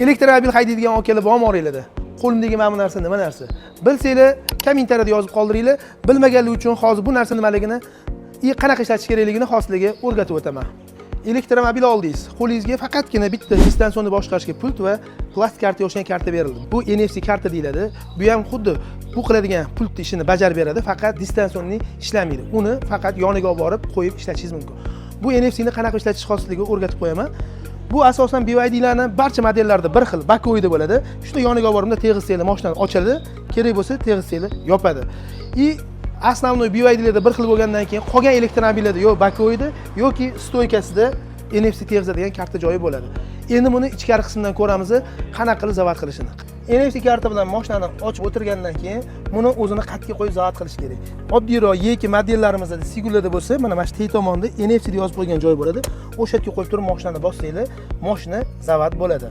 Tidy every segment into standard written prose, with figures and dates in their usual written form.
Elektromobil haydaydigan akalar bormoringlar. Qo'limdagi mana bu narsa nima narsa? Bilsanglar, kommentariyada yozib qoldiringlar. Bilmaganlar uchun hozir bu narsa nimaligini, qanaqa ishlatish kerakligini xosligiga o'rgatib o'taman. Elektromobil oldingiz. Qo'lingizga faqatgina bitta distansionni boshqarishga pult va plastik kartaga o'xshagan karta berildi. Bu NFC karta deyiladi. Bu ham xuddi bu qiladigan pult ishini bajarib beradi, faqat distansionni ishlamaydi. Uni faqat yoniga olib borib qo'yib ishlatishingiz mumkin. Bu NFC ni qanaqa ishlatish xosligiga o'rgatib qo'yaman. Bu asosan BYDlarni barcha modellarida bir xil bakoyda bo'ladi. Shuni yoniga olib borib teg'izsanglar mashinani ochadi, kerak bo'lsa teg'izsanglar yopadi. Основной BYDlarda bir xil bo'lgandan keyin qolgan elektromobillarda yo bakoyda yoki stoykasida NFC teg'izadigan karta joyi bo'ladi. Endi buni ichkari qismdan ko'ramiz, qanaqa qilib zavod qilishini. NFC karta bilan mashinani ochib o'tirgandan keyin buni o'zini qatga qo'yib zavod qilish kerak. Oddiyroq yoki modellarimizda Sigulada bo'lsa, mana mana shu tey tomonda NFC deb yozib qo'ygan joy bo'ladi. O'sha yerga qo'yib turib mashinani bossanglar, mashina zavod bo'ladi.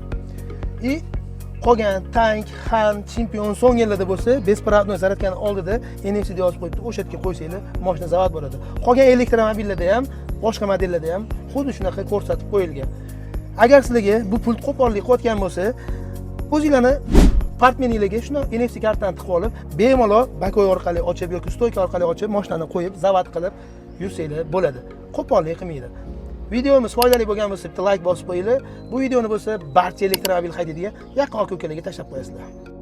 Qolgan tank, Han, Chempion so'ng yillarda bo'lsa, bespravnoy zaryadkani oldida NFC deb yozib qo'yibdi. O'sha yerga qo'ysanglar, mashina zavod bo'ladi. Qolgan elektromobillarda ham, boshqa modellarda ham xuddi shunaqa ko'rsatib qo'yilgan. Agar sizlarga bu pult qo'pollik qilayotgan bo'lsa, o'zingizlarni partmeninglarga shuni NFC kartani tiqib olib, bemalol bakoy orqali ochib yoki stoyka orqali ochib, mashinani qo'yib, zavod qilib yursanglar bo'ladi. Qo'pollik qilmaydi. Videomiz foydali bo'lgan bo'lsa, bitta like bosib qo'yinglar. Bu videoni bo'lsa, barcha elektromobil haydaydigan yaqin aka-ukalarga tashlab qo'yasizlar.